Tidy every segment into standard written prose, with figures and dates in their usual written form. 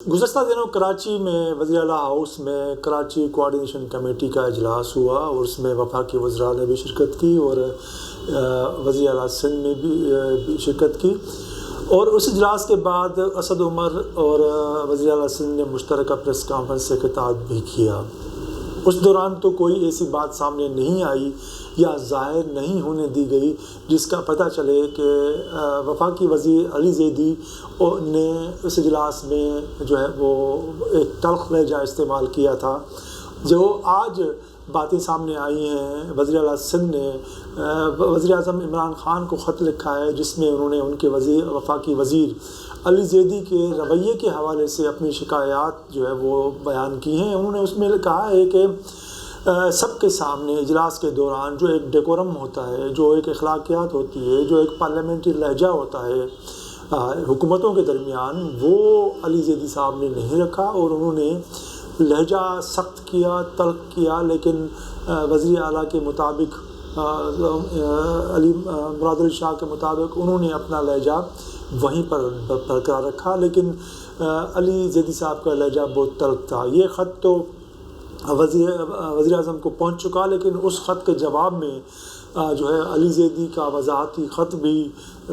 گزشتہ دنوں کراچی میں وزیر اعلیٰ ہاؤس میں کراچی کوآرڈینیشن کمیٹی کا اجلاس ہوا اور اس میں وفاقی وزراء نے بھی شرکت کی اور وزیر اعلیٰ سندھ نے بھی شرکت کی، اور اس اجلاس کے بعد اسد عمر اور وزیر اعلیٰ سندھ نے مشترکہ پریس کانفرنس سے خطاب بھی کیا۔ اس دوران تو کوئی ایسی بات سامنے نہیں آئی یا ظاہر نہیں ہونے دی گئی جس کا پتہ چلے کہ وفاقی وزیر علی زیدی نے اس اجلاس میں جو ہے وہ ایک تلخ لہجہ استعمال کیا تھا۔ جو آج باتیں سامنے آئی ہیں، وزیر اعلیٰ سندھ نے وزیر اعظم عمران خان کو خط لکھا ہے جس میں انہوں نے ان کے وفاقی وزیر علی زیدی کے رویے کے حوالے سے اپنی شکایات جو ہے وہ بیان کی ہیں۔ انہوں نے اس میں کہا ہے کہ سب کے سامنے اجلاس کے دوران جو ایک ڈیکورم ہوتا ہے، جو ایک اخلاقیات ہوتی ہے، جو ایک پارلیمنٹری لہجہ ہوتا ہے حکومتوں کے درمیان، وہ علی زیدی صاحب نے نہیں رکھا اور انہوں نے لہجہ سخت کیا، تلخ کیا، لیکن وزیر اعلیٰ کے مطابق علی مراد علی شاہ کے مطابق انہوں نے اپنا لہجہ وہیں پر برقرار رکھا، لیکن علی زیدی صاحب کا لہجہ بہت تلخ تھا۔ یہ خط تو وزیر اعظم کو پہنچ چکا، لیکن اس خط کے جواب میں جو ہے علی زیدی کا وضاحتی خط بھی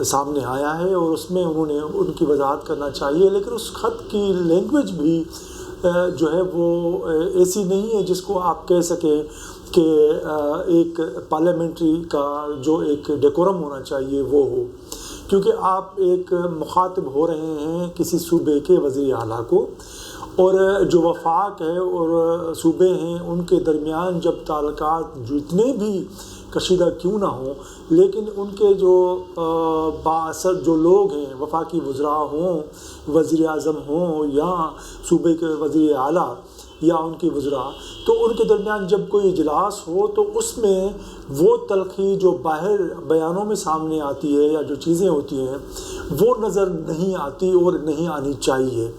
سامنے آیا ہے اور اس میں انہوں نے ان کی وضاحت کرنا چاہیے، لیکن اس خط کی لینگویج بھی جو ہے وہ ایسی نہیں ہے جس کو آپ کہہ سکیں کہ ایک پارلیمنٹری کا جو ایک ڈیکورم ہونا چاہیے وہ ہو، کیونکہ آپ ایک مخاطب ہو رہے ہیں کسی صوبے کے وزیر اعلیٰ کو، اور جو وفاق ہے اور صوبے ہیں ان کے درمیان جب تعلقات جتنے بھی کشیدہ کیوں نہ ہوں، لیکن ان کے جو بااثر جو لوگ ہیں، وفاقی وزراء ہوں، وزیر اعظم ہوں یا صوبے کے وزیر اعلیٰ یا ان کے وزراء، تو ان کے درمیان جب کوئی اجلاس ہو تو اس میں وہ تلخی جو باہر بیانوں میں سامنے آتی ہے یا جو چیزیں ہوتی ہیں وہ نظر نہیں آتی اور نہیں آنی چاہیے۔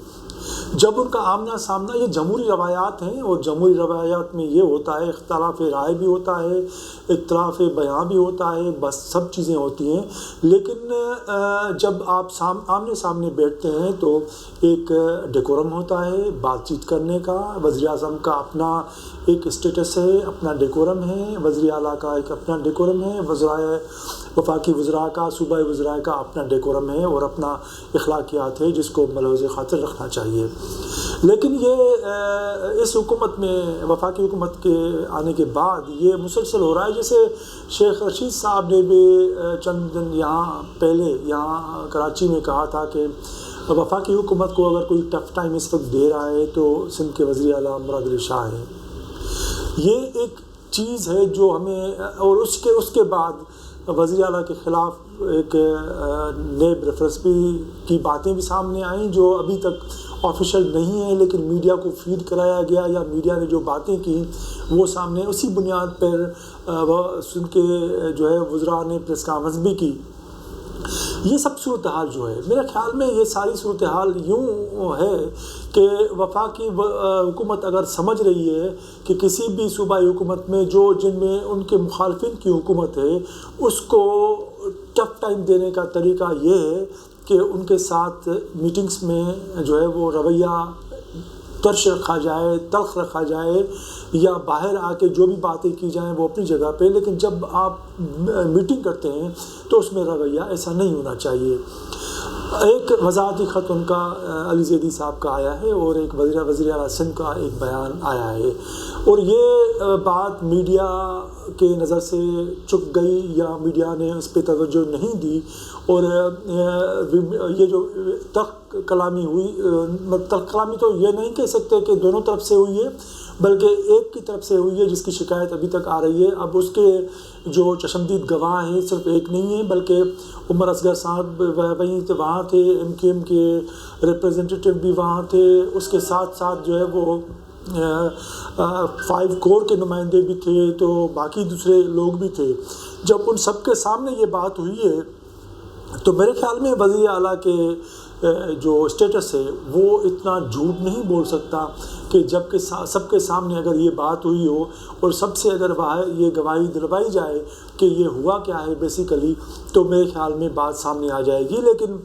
جب ان کا آمنا سامنا، یہ جمہوری روایات ہیں اور جمہوری روایات میں یہ ہوتا ہے، اختلاف رائے بھی ہوتا ہے، اختلاف بیان بھی ہوتا ہے، بس سب چیزیں ہوتی ہیں، لیکن جب آپ آمنے سامنے بیٹھتے ہیں تو ایک ڈیکورم ہوتا ہے بات چیت کرنے کا۔ وزیر اعظم کا اپنا ایک اسٹیٹس ہے، اپنا ڈیکورم ہے، وزیر اعلیٰ کا ایک اپنا ڈیکورم ہے، وفاقی وزراء کا، صوبائی وزراء کا اپنا ڈیکورم ہے اور اپنا اخلاقیات ہے جس کو ملحوظ خاطر رکھنا چاہیے۔ لیکن یہ اس حکومت میں، وفاقی حکومت کے آنے کے بعد یہ مسلسل ہو رہا ہے، جیسے شیخ رشید صاحب نے بھی چند دن یہاں کراچی میں کہا تھا کہ وفاقی حکومت کو اگر کوئی ٹف ٹائم اس وقت دے رہا ہے تو سندھ کے وزیر اعلیٰ مراد علی شاہ ہیں۔ یہ ایک چیز ہے جو ہمیں، اور اس کے بعد وزیر اعلیٰ کے خلاف ایک نیب ریفرنس کی باتیں بھی سامنے آئیں جو ابھی تک آفیشیل نہیں ہیں، لیکن میڈیا کو فیڈ کرایا گیا یا میڈیا نے جو باتیں کی وہ سامنے، اسی بنیاد پر سندھ کے جو ہے وزراء نے پریس کانفرنس بھی کی۔ یہ سب صورتحال جو ہے، میرے خیال میں یہ ساری صورتحال یوں ہے کہ وفاقی حکومت اگر سمجھ رہی ہے کہ کسی بھی صوبائی حکومت میں جن میں ان کے مخالفین کی حکومت ہے، اس کو ٹف ٹائم دینے کا طریقہ یہ ہے کہ ان کے ساتھ میٹنگز میں جو ہے وہ رویہ ترش رکھا جائے، تلخ رکھا جائے، یا باہر آ کے جو بھی باتیں کی جائیں وہ اپنی جگہ پہ، لیکن جب آپ میٹنگ کرتے ہیں تو اس میں رویہ ایسا نہیں ہونا چاہیے۔ ایک وضاحتی خط ان کا علی زیدی صاحب کا آیا ہے اور ایک وزیر اعلیٰ سندھ کا ایک بیان آیا ہے، اور یہ بات میڈیا کے نظر سے چک گئی یا میڈیا نے اس پہ توجہ نہیں دی، اور یہ جو تلخ کلامی ہوئی، تلخ کلامی تو یہ نہیں کہہ سکتے کہ دونوں طرف سے ہوئی ہے، بلکہ ایک کی طرف سے ہوئی ہے جس کی شکایت ابھی تک آ رہی ہے۔ اب اس کے جو چشمدید گواہ ہیں صرف ایک نہیں ہیں، بلکہ عمر اصغر صاحب وہاں تھے، MKM کے ریپریزنٹیٹیو بھی وہاں تھے، اس کے ساتھ ساتھ جو ہے وہ 5 کور کے نمائندے بھی تھے، تو باقی دوسرے لوگ بھی تھے۔ جب ان سب کے سامنے یہ بات ہوئی ہے تو میرے خیال میں وزیر اعلیٰ کے جو اسٹیٹس ہے وہ اتنا جھوٹ نہیں بول سکتا کہ جب کہ سب کے سامنے اگر یہ بات ہوئی ہو اور سب سے اگر یہ گواہی دلوائی جائے کہ یہ ہوا کیا ہے بیسیکلی، تو میرے خیال میں بات سامنے آ جائے گی۔ لیکن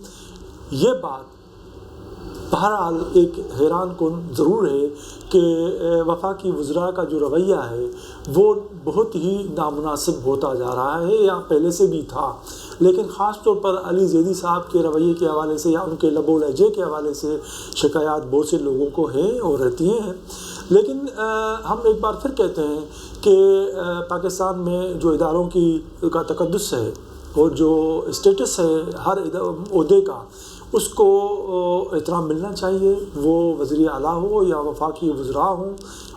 یہ بات بہرحال ایک حیران کن ضرور ہے کہ وفاقی وزراء کا جو رویہ ہے وہ بہت ہی نامناسب ہوتا جا رہا ہے، یا پہلے سے بھی تھا، لیکن خاص طور پر علی زیدی صاحب کے رویے کے حوالے سے یا ان کے لب و لہجے کے حوالے سے شکایات بہت سے لوگوں کو ہیں اور رہتی ہیں۔ لیکن ہم ایک بار پھر کہتے ہیں کہ پاکستان میں جو اداروں کا تقدس ہے اور جو اسٹیٹس ہے ہر عہدے کا، اس کو احترام ملنا چاہیے، وہ وزیر اعلیٰ ہو یا وفاقی وزراء ہوں،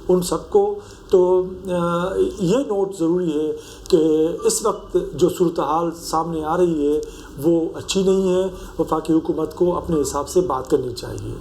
ان سب کو۔ تو یہ نوٹ ضروری ہے کہ اس وقت جو صورتحال سامنے آ رہی ہے وہ اچھی نہیں ہے، وفاقی حکومت کو اپنے حساب سے بات کرنی چاہیے۔